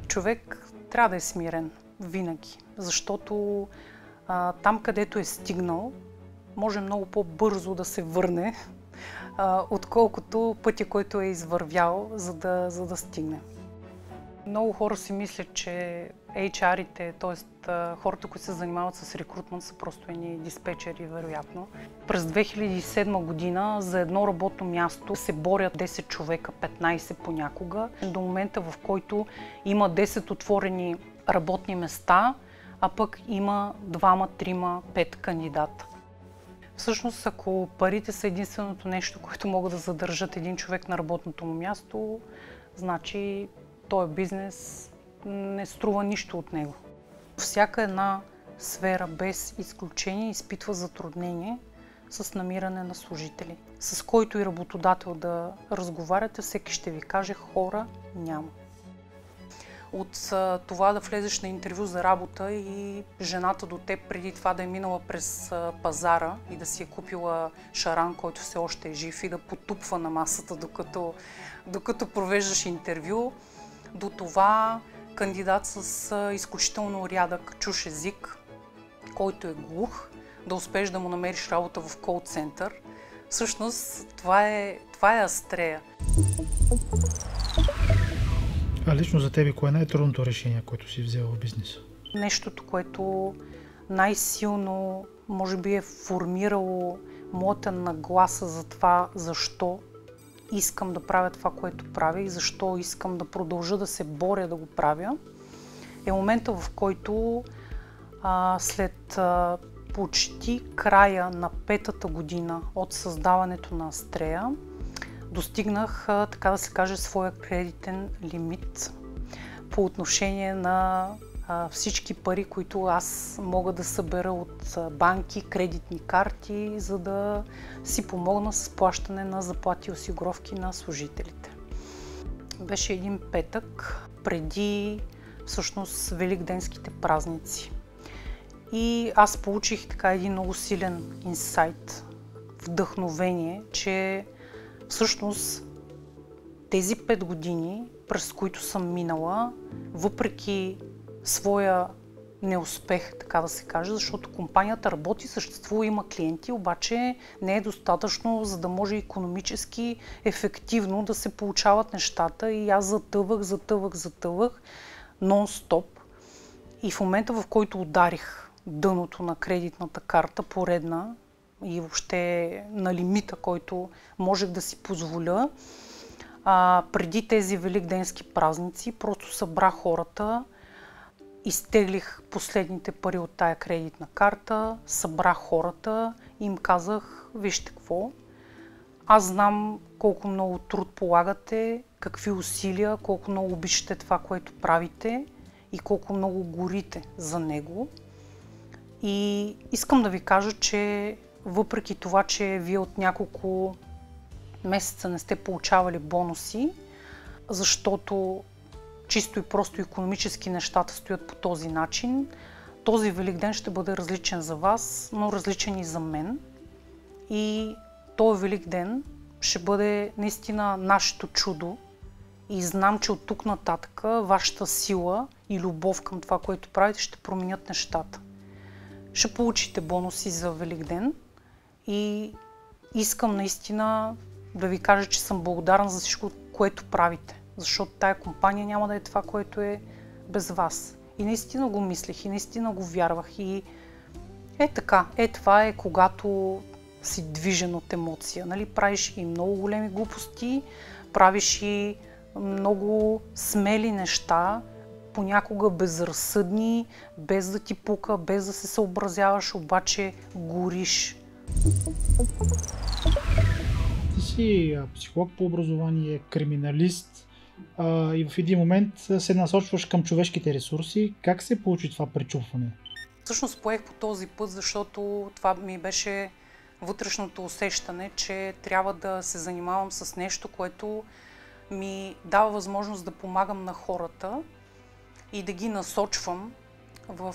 Човек трябва да е смирен винаги, защото там, където е стигнал, може много по-бързо да се върне, отколкото пътя, който е извървял, за да стигне. Много хора си мислят, че HR-ите, т.е. хората, които се занимават с рекрутмент, са просто едни диспетчери, вероятно. През 2007 година за едно работно място се борят 10 човека, 15 понякога, до момента, в който има 10 отворени работни места, а пък има 2, 3, 5 кандидата. Всъщност, ако парите са единственото нещо, което могат да задържат един човек на работното му място, значи този бизнес не струва нищо от него. Всяка една сфера без изключение изпитва затруднение с намиране на служители. С който и работодател да разговаряте, всеки ще ви каже: хора няма. От това да влезеш на интервю за работа и жената до теб преди това да е минала през пазара и да си е купила шаран, който все още е жив, и да потупва на масата, докато провеждаш интервю, до това кандидат с изключително рядък чуж език, който е глух, да успееш да му намериш работа в кол-център. Всъщност това е астрея. А лично за тебе, кое е най-трудното решение, което си взела в бизнеса? Нещото, което най-силно може би е формирало моята нагласа за това, защо искам да правя това, което правя и защо искам да продължа да се боря да го правя, е момента, в който след почти края на 5-та година от създаването на Астрея, достигнах, така да се каже, своя кредитен лимит по отношение на всички пари, които аз мога да събера от банки, кредитни карти, за да си помогна с плащане на заплати и осигуровки на служителите. Беше един петък преди всъщност великденските празници. И аз получих така един много силен инсайт, вдъхновение, че всъщност тези 5 години, през които съм минала, въпреки своя неуспех, така да се каже, защото компанията работи, съществува, има клиенти, обаче не е достатъчно, за да може икономически ефективно да се получават нещата, и аз затъвах нон-стоп. И в момента, в който ударих дъното на кредитната карта, поредна, и въобще на лимита, който можех да си позволя, преди тези великденски празници просто събрах хората, изтеглих последните пари от тая кредитна карта, събрах хората и им казах: вижте какво, аз знам колко много труд полагате, какви усилия, колко много обичате това, което правите и колко много горите за него. И искам да ви кажа, че въпреки това, че вие от няколко месеца не сте получавали бонуси, защото чисто и просто икономически нещата стоят по този начин, този Великден ще бъде различен за вас, но различен и за мен. И този Великден ще бъде наистина нашето чудо. И знам, че от тук нататък вашата сила и любов към това, което правите, ще променят нещата. Ще получите бонуси за Великден и искам наистина да ви кажа, че съм благодарна за всичко, което правите. Защото тая компания няма да е това, което е без вас. И наистина го мислех, и наистина го вярвах. И така, това е когато си движен от емоция. Нали? Правиш и много големи глупости, правиш и много смели неща, понякога безразсъдни, без да ти пука, без да се съобразяваш, обаче гориш. Ти си психолог по образование, криминалист и в един момент се насочваш към човешките ресурси. Как се получи това пречупване? Всъщност поех по този път, защото това ми беше вътрешното усещане, че трябва да се занимавам с нещо, което ми дава възможност да помагам на хората и да ги насочвам в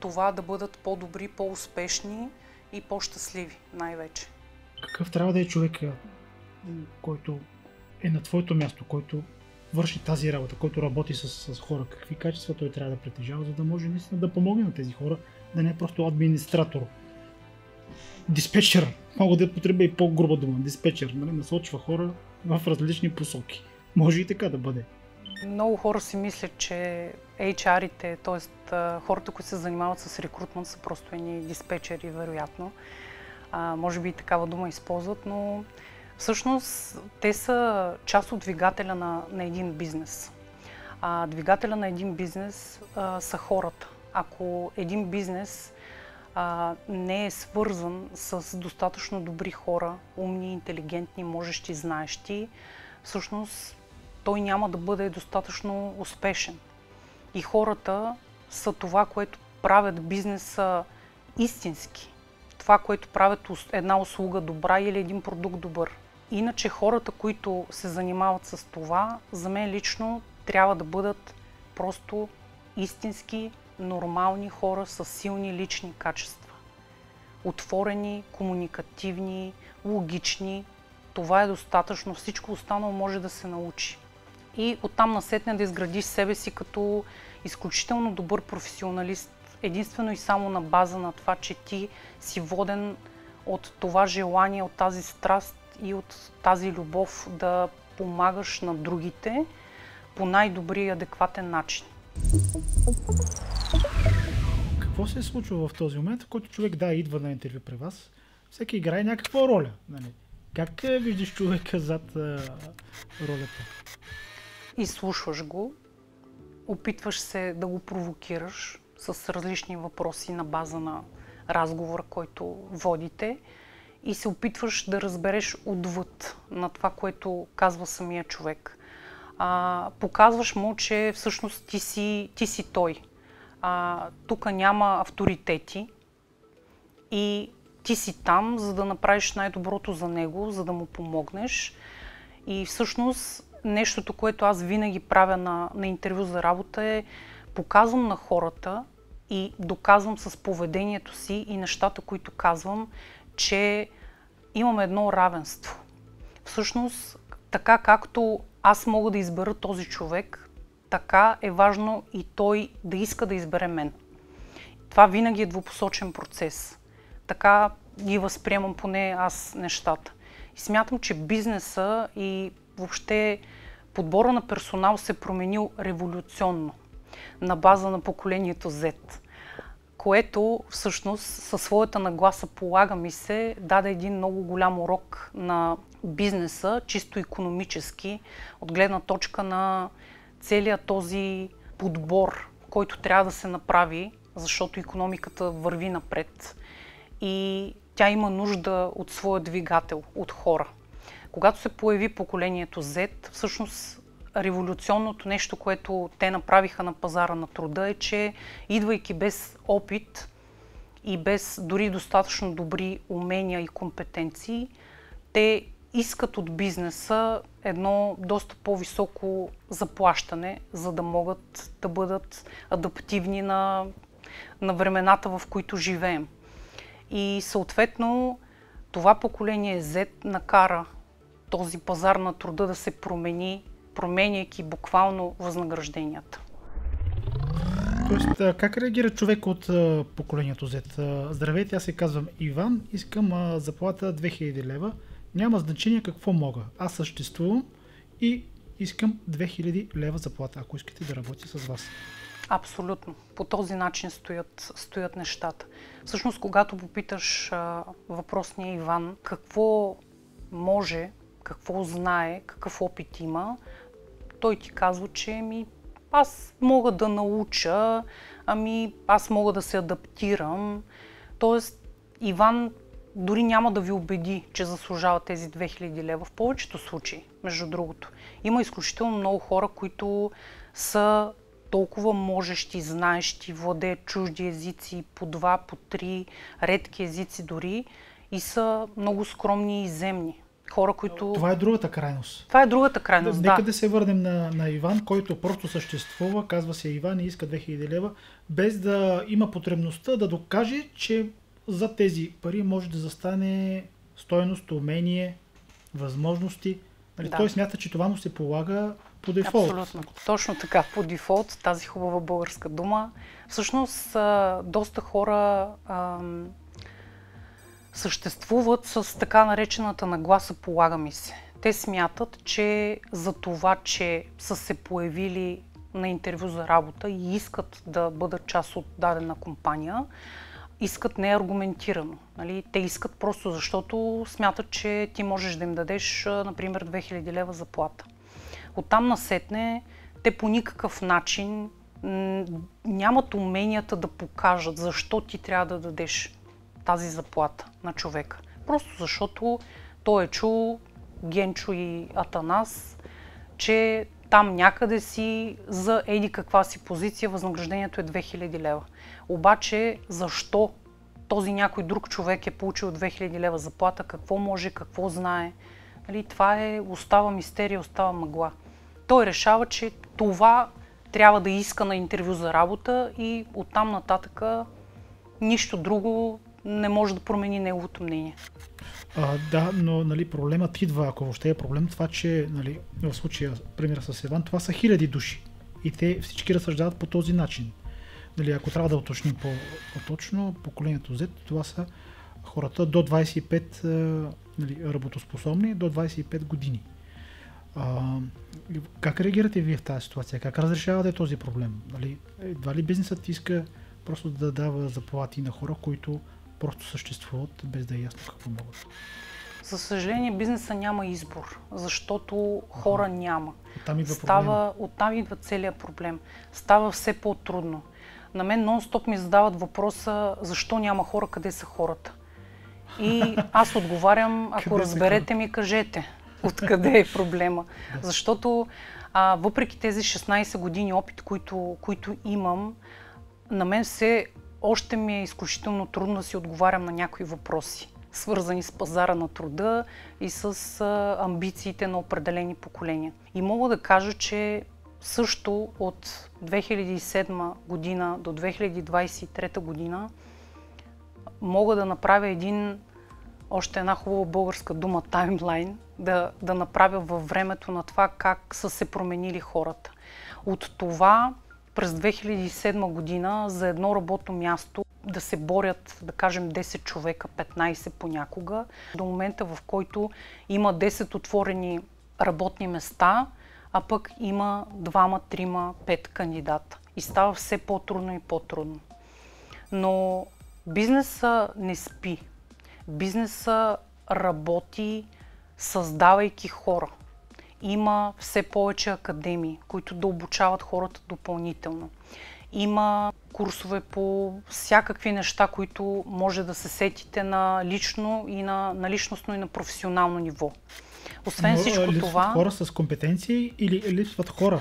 това да бъдат по-добри, по-успешни и по-щастливи най-вече. Какъв трябва да е човека, който е на твоето място, който върши тази работа, който работи с хора, какви качества той трябва да притежава, за да може наистина да помогне на тези хора, да не е просто администратор. Диспетчер, мога да потребя и по-груба дума, диспетчер, нали? Насочва хора в различни посоки. Може и така да бъде. Много хора си мислят, че HR-ите, т.е. хората, които се занимават с рекрутмент, са просто едни диспетчери, вероятно. Може би и такава дума използват, но всъщност те са част от двигателя на един бизнес. Двигателя на един бизнес са хората. Ако един бизнес не е свързан с достатъчно добри хора, умни, интелигентни, можещи, знаещи, всъщност той няма да бъде достатъчно успешен. И хората са това, което правят бизнеса истински. Това, което правят една услуга добра или един продукт добър. Иначе хората, които се занимават с това, за мен лично трябва да бъдат просто истински, нормални хора с силни лични качества. Отворени, комуникативни, логични. Това е достатъчно. Всичко останало може да се научи. И оттам насетне да изградиш себе си като изключително добър професионалист, единствено и само на база на това, че ти си воден от това желание, от тази страст и от тази любов да помагаш на другите по най-добрия и адекватен начин. Какво се е случва в този момент, в който човек идва на интервю при вас, всеки играе някаква роля, нали? Как виждаш човека зад ролята? Изслушваш го, опитваш се да го провокираш с различни въпроси на база на разговора, който водите и се опитваш да разбереш отвъд на това, което казва самия човек. Показваш му, че всъщност ти си той. Тук няма авторитети и ти си там, за да направиш най-доброто за него, за да му помогнеш. И всъщност нещото, което аз винаги правя на интервю за работа е показвам на хората и доказвам с поведението си и нещата, които казвам, че имам едно равенство. Всъщност, така както аз мога да избера този човек, така е важно и той да иска да избере мен. Това винаги е двупосочен процес. Така ги възприемам поне аз нещата. И смятам, че бизнеса и въобще подбора на персонал се променил революционно на база на поколението Z, което всъщност със своята нагласа, полага ми се, даде един много голям урок на бизнеса, чисто икономически, от гледна точка на целият този подбор, който трябва да се направи, защото икономиката върви напред и тя има нужда от своя двигател, от хора. Когато се появи поколението Z, всъщност революционното нещо, което те направиха на пазара на труда е, че идвайки без опит и без дори достатъчно добри умения и компетенции, те искат от бизнеса едно доста по-високо заплащане, за да могат да бъдат адаптивни на времената, в които живеем. И съответно това поколение Z накара този пазар на труда да се промени, променяйки буквално възнагражденията. Тоест, как реагира човек от поколението Z? Здравейте, аз се казвам Иван, искам заплата 2000 лева. Няма значение какво мога. Аз съществувам и искам 2000 лева заплата, ако искате да работя с вас. Абсолютно. По този начин стоят нещата. Всъщност, когато попиташ въпросния Иван какво може, какво знае, какъв опит има, той ти казва, че аз мога да науча, аз мога да се адаптирам. Тоест, Иван дори няма да ви убеди, че заслужава тези 2000 лева в повечето случаи, между другото. Има изключително много хора, които са толкова можещи, знаещи, владеят чужди езици, по 2, по 3, редки езици дори и са много скромни и земни. Хора, които... Това е другата крайност. Това е другата крайност, да. Нека да се върнем на Иван, който просто съществува, казва се Иван и иска 2000 лева, без да има потребността да докаже, че за тези пари може да застане стойност, умение, възможности. Нали, Да. той смята, че това му се полага по дефолт. Абсолютно. Точно така, по дефолт, тази хубава българска дума. Всъщност, доста хора съществуват с така наречената нагласа "полага ми се". Те смятат, че за това, че са се появили на интервю за работа и искат да бъдат част от дадена компания, искат неаргументирано. Нали? Те искат просто защото смятат, че ти можеш да им дадеш, например, 2000 лева заплата. Оттам насетне те по никакъв начин нямат уменията да покажат защо ти трябва да дадеш тази заплата на човека. Просто защото той е чул, Генчо и Атанас, че там някъде си за еди каква си позиция възнаграждението е 2000 лева. Обаче защо този някой друг човек е получил 2000 лева заплата, какво може, какво знае, нали, това остава мистерия, остава мъгла. Той решава, че това трябва да иска на интервю за работа и оттам нататъка нищо друго не може да промени неговото мнение. Да, но нали, проблемът идва, ако въобще е проблем, това, че нали, в случая, пример с Иван, това са хиляди души и те всички разсъждават по този начин. Нали, ако трябва да уточним по-точно, поколението Z, това са хората до 25 нали, работоспособни, до 25 години. Как реагирате вие в тази ситуация? Как разрешавате този проблем? Нали, едва ли бизнесът иска просто да дава заплати на хора, които просто съществуват, без да е ясно какво могат? За съжаление, бизнеса няма избор, защото хора няма. Оттам идва целият проблем. Става все по-трудно. На мен нон-стоп ми задават въпроса защо няма хора, къде са хората. И аз отговарям, ако разберете ми, кажете откъде е проблема. Защото въпреки тези 16 години опит, които имам, на мен още ми е изключително трудно да си отговарям на някои въпроси, свързани с пазара на труда и с амбициите на определени поколения. И мога да кажа, че също от 2007 година до 2023 година мога да направя още една хубава българска дума, таймлайн, да направя във времето на това как са се променили хората. От това през 2007 година за едно работно място да се борят, да кажем, 10 човека, 15 понякога, до момента, в който има 10 отворени работни места, а пък има 2, 3, 5 кандидата. И става все по-трудно и по-трудно. Но бизнеса не спи. Бизнеса работи, създавайки хора. Има все повече академии, които да обучават хората допълнително. Има курсове по всякакви неща, които може да се сетите на лично и на личностно и на професионално ниво. Освен всичко това... Липсват хора с компетенции или липсват хора?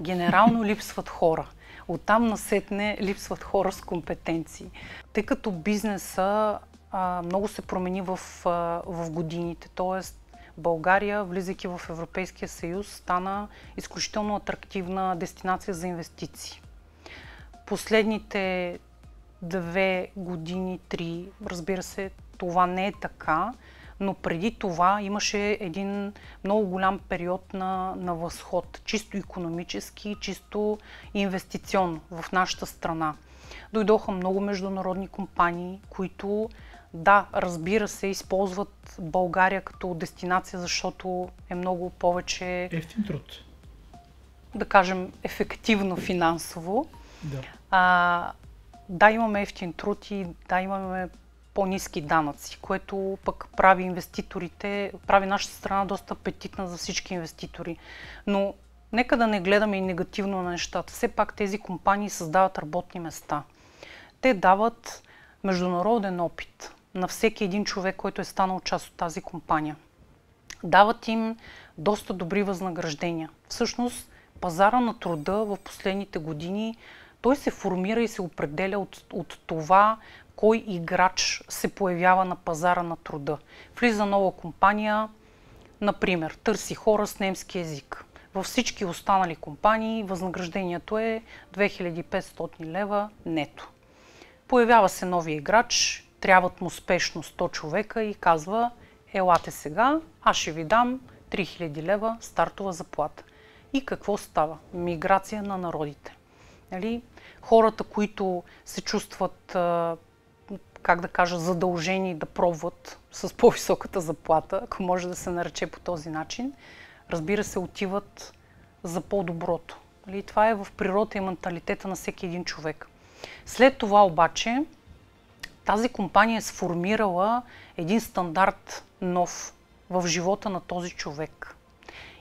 Генерално липсват хора. Оттам насетне липсват хора с компетенции. Тъй като бизнеса много се промени в годините, т.е. България, влизайки в Европейския съюз, стана изключително атрактивна дестинация за инвестиции. Последните 2 години, 3, разбира се, това не е така, но преди това имаше един много голям период на възход, чисто икономически, чисто инвестиционно в нашата страна. Дойдоха много международни компании, които, да, разбира се, използват България като дестинация, защото е много повече... Евтин труд. Да кажем, ефективно финансово. Да. Да, имаме евтин труд и да, имаме по-ниски данъци, което пък прави нашата страна доста апетитна за всички инвеститори. Но нека да не гледаме и негативно на нещата. Все пак тези компании създават работни места. Те дават международен опит на всеки един човек, който е станал част от тази компания. Дават им доста добри възнаграждения. Всъщност, пазара на труда в последните години, той се формира и се определя от това, кой играч се появява на пазара на труда. Влиза нова компания, например, търси хора с немски език. Във всички останали компании възнаграждението е 2500 лева нето. Появява се нови играч, трябват му спешно 100 човека и казва: елате сега, аз ще ви дам 3000 лева стартова заплата. И какво става? Миграция на народите. Нали? Хората, които се чувстват, как да кажа, задължени да пробват с по-високата заплата, ако може да се нарече по този начин, разбира се, отиват за по-доброто. Нали? Това е в природата и менталитета на всеки един човек. След това обаче, тази компания е сформирала един стандарт нов в живота на този човек.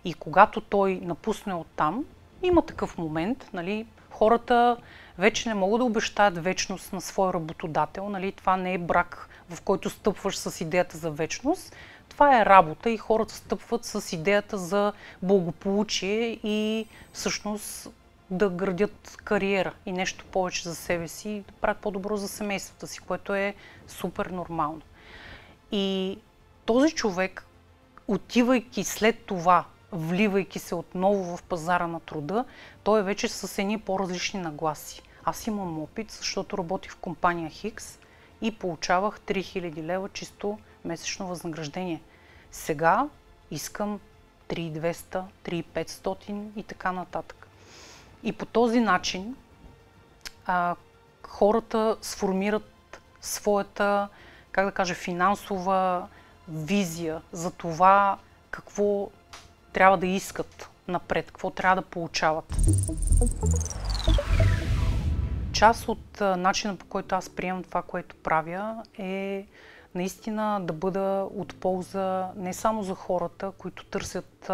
И когато той напусне оттам, има такъв момент, нали, хората вече не могат да обещаят вечност на своя работодател. Нали, това не е брак, в който стъпваш с идеята за вечност. Това е работа и хората стъпват с идеята за благополучие и всъщност да градят кариера и нещо повече за себе си и да правят по-добро за семействата си, което е супер нормално. И този човек, отивайки след това, вливайки се отново в пазара на труда, той е вече с едни по-различни нагласи. Аз имам опит, защото работих в компания Хикс и получавах 3000 лева чисто месечно възнаграждение. Сега искам 3200, 3500 и така нататък. И по този начин хората сформират своята, как да кажа, финансова визия за това какво трябва да искат напред, какво трябва да получават. Част от начина, по който аз приемам това, което правя, е наистина да бъда от полза не само за хората, които търсят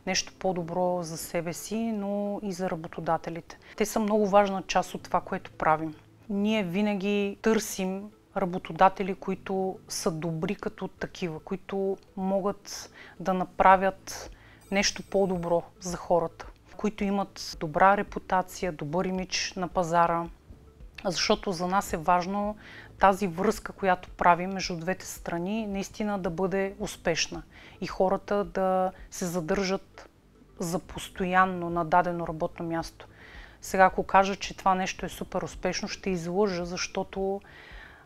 нещо по-добро за себе си, но и за работодателите. Те са много важна част от това, което правим. Ние винаги търсим работодатели, които са добри като такива, които могат да направят нещо по-добро за хората, които имат добра репутация, добър имидж на пазара, защото за нас е важно тази връзка, която правим между двете страни, наистина да бъде успешна и хората да се задържат за постоянно на дадено работно място. Сега, ако кажа, че това нещо е супер успешно, ще излъжа, защото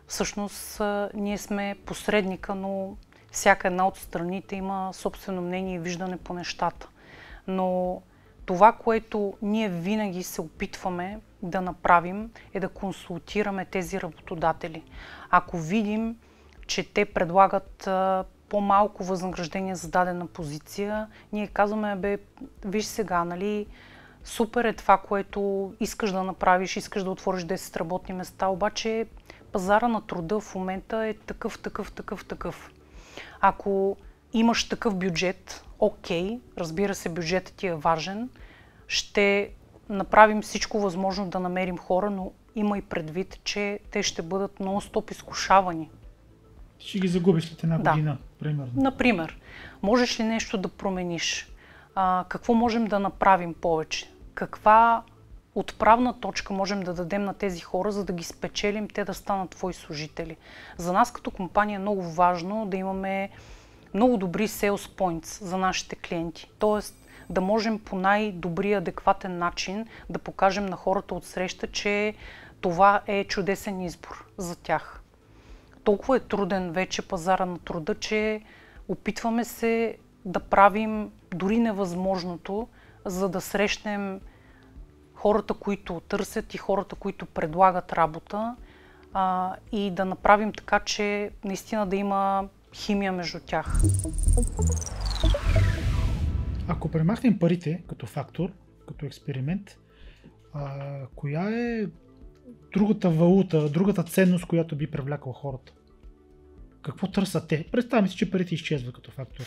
всъщност ние сме посредника, но всяка една от страните има собствено мнение и виждане по нещата. Но това, което ние винаги се опитваме да направим, е да консултираме тези работодатели. Ако видим, че те предлагат по-малко възнаграждение за дадена позиция, ние казваме, виж сега, нали, супер е това, което искаш да направиш, искаш да отвориш 10 работни места, обаче пазара на труда в момента е такъв. Ако имаш такъв бюджет, окей, разбира се, бюджетът ти е важен, ще направим всичко възможно да намерим хора, но има и предвид, че те ще бъдат нон-стоп изкушавани. Ще ги загубиш след една година, примерно. Например, можеш ли нещо да промениш? Какво можем да направим повече? Каква отправна точка можем да дадем на тези хора, за да ги спечелим, те да станат твои служители? За нас като компания е много важно да имаме много добри sales points за нашите клиенти. Тоест да можем по най-добрия, адекватен начин да покажем на хората от среща, че това е чудесен избор за тях. Толкова е труден вече пазара на труда, че опитваме се да правим дори невъзможното, за да срещнем хората, които търсят и хората, които предлагат работа и да направим така, че наистина да има химия между тях. Ако премахнем парите като фактор, като експеримент, коя е другата валута, другата ценност, която би привлякала хората? Какво търсят те? Представяме си, че парите изчезват като фактор.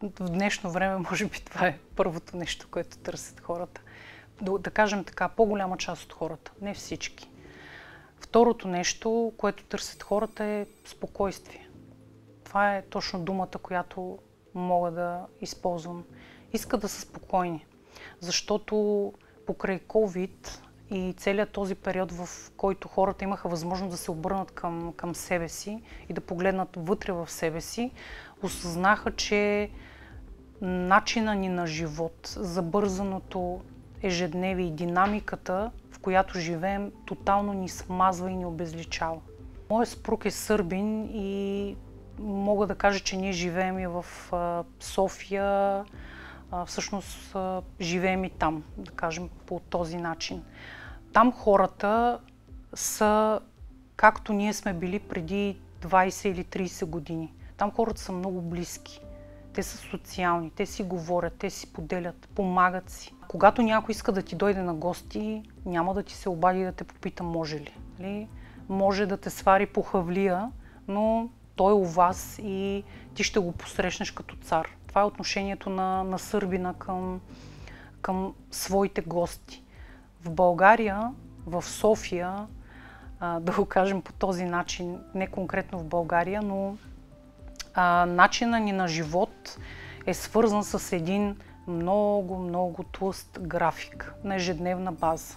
В днешно време, може би, това е първото нещо, което търсят хората. Да кажем така, по-голяма част от хората, не всички. Второто нещо, което търсят хората, е спокойствие. Това е точно думата, която мога да използвам. Искат да са спокойни, защото покрай COVID и целият този период, в който хората имаха възможност да се обърнат към себе си и да погледнат вътре в себе си, осъзнаха, че начина ни на живот, забързаното ежедневие и динамиката, в която живеем, тотално ни смазва и ни обезличава. Моят съпруг е сърбин и мога да кажа, че ние живеем и в София. Всъщност живеем и там, да кажем по този начин. Там хората са както ние сме били преди 20 или 30 години. Там хората са много близки. Те са социални, те си говорят, те си поделят, помагат си. Когато някой иска да ти дойде на гости, няма да ти се обади да те попита може ли. Може да те свари по хавлия, но той е у вас и ти ще го посрещнеш като цар. Това е отношението на сърбина към своите гости. В България, в София, да го кажем по този начин, не конкретно в България, но начинът ни на живот е свързан с един много тлъст график на ежедневна база.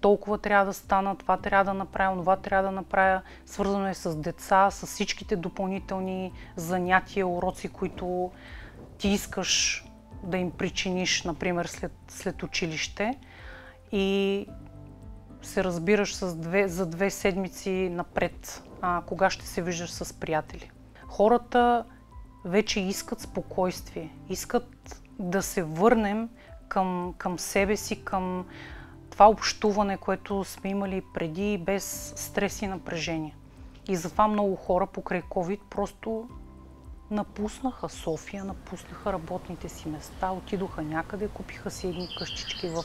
Толкова трябва да стана, това трябва да направя, това трябва да направя. Свързано е с деца, с всичките допълнителни занятия, уроци, които ти искаш да им причиниш, например, след училище. И се разбираш за 2 седмици напред, кога ще се виждаш с приятели. Хората вече искат спокойствие, искат да се върнем към себе си, към това общуване, което сме имали преди, без стрес и напрежение. И затова много хора покрай COVID просто напуснаха София, напуснаха работните си места, отидоха някъде, купиха си едни къщички в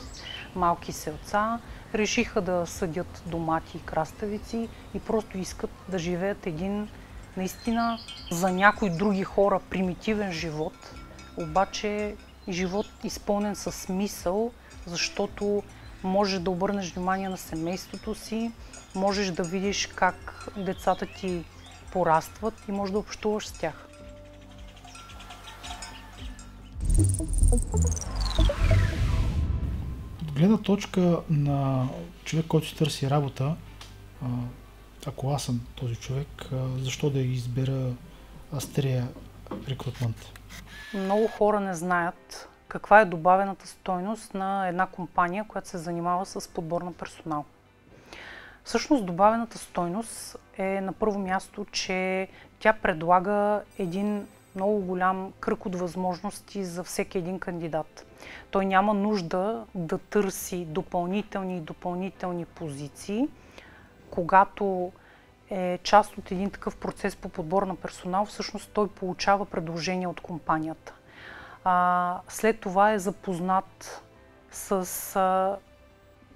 малки селца, решиха да съдят домати и краставици и просто искат да живеят един наистина за някои други хора примитивен живот, обаче живот изпълнен със смисъл, защото можеш да обърнеш внимание на семейството си, можеш да видиш как децата ти порастват и можеш да общуваш с тях. От гледна точка на човек, който си търси работа, ако аз съм този човек, защо да избера Астрия Рекрутмент? Много хора не знаят каква е добавената стойност на една компания, която се занимава с подбор на персонал. Всъщност добавената стойност е на първо място, че тя предлага един много голям кръг от възможности за всеки един кандидат. Той няма нужда да търси допълнителни позиции. Когато е част от един такъв процес по подбор на персонал, всъщност той получава предложение от компанията. След това е запознат с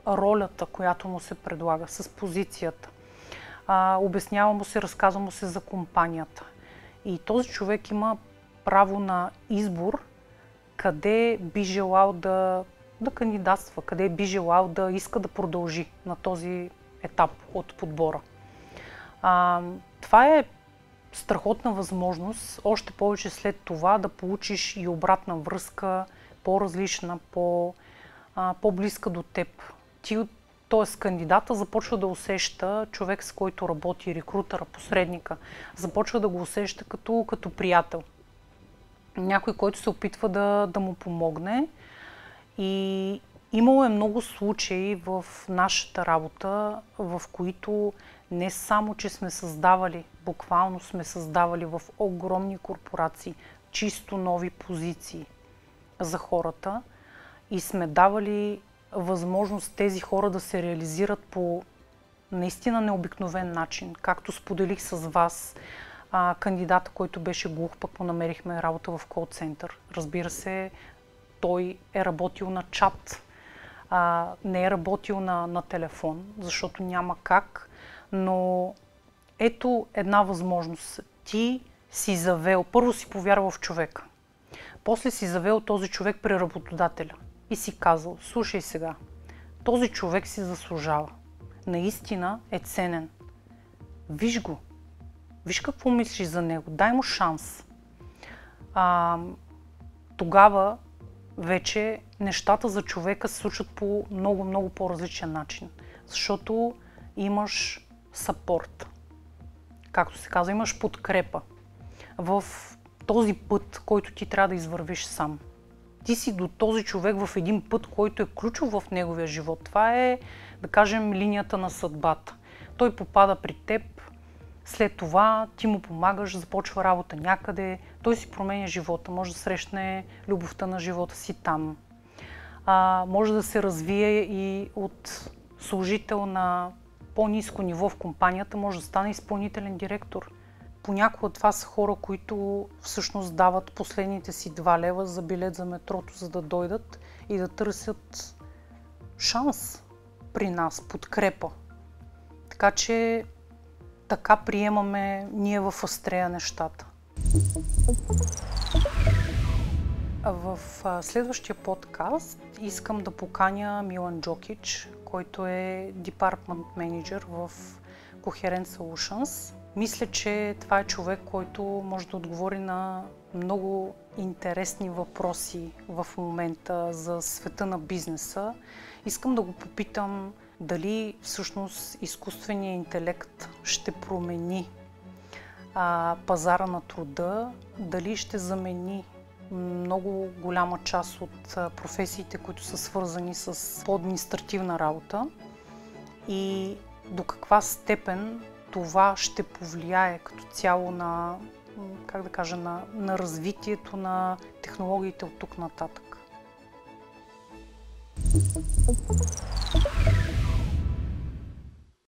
ролята, която му се предлага, с позицията. Обяснява му се, разказва му се за компанията. И този човек има право на избор къде би желал да кандидатства, къде би желал да иска да продължи на този етап от подбора. Това е страхотна възможност, още повече след това да получиш и обратна връзка, по-различна, по-близка до теб. Т.е. кандидата започва да усеща човек, с който работи, рекрутъра, посредника, започва да го усеща като приятел. Някой, който се опитва да му помогне. И имало е много случаи в нашата работа, в които не само, че сме създавали, буквално сме създавали в огромни корпорации чисто нови позиции за хората и сме давали възможност тези хора да се реализират по наистина необикновен начин. Както споделих с вас, кандидата, който беше глух, пък му намерихме работа в кол-център. Разбира се, той е работил на чат, не е работил на телефон, защото няма как, но ето една възможност. Ти си завел, първо си повярвал в човека, после си завел този човек при работодателя и си казал, слушай сега, този човек си заслужава, наистина е ценен, виж го, виж какво мислиш за него, дай му шанс. Тогава вече нещата за човека се случват по много по-различен начин, защото имаш съпорт. Както се казва, имаш подкрепа в този път, който ти трябва да извървиш сам. Ти си до този човек в един път, който е ключов в неговия живот. Това е, да кажем, линията на съдбата. той попада при теб, след това ти му помагаш, започва работа някъде, той си променя живота, може да срещне любовта на живота си там. Може да се развие и от служител на по-ниско ниво в компанията, може да стане изпълнителен директор. Понякога това са хора, които всъщност дават последните си 2 лева за билет за метрото, за да дойдат и да търсят шанс при нас, подкрепа. Така че така приемаме ние в Астрея нещата. В следващия подкаст искам да поканя Милан Джокич, който е Department Manager в Coherent Solutions. Мисля, че това е човек, който може да отговори на много интересни въпроси в момента за света на бизнеса. Искам да го попитам дали всъщност изкуственият интелект ще промени пазара на труда, дали ще замени много голяма част от професиите, които са свързани с по-административна работа и до каква степен това ще повлияе като цяло на, на развитието на технологиите от тук нататък.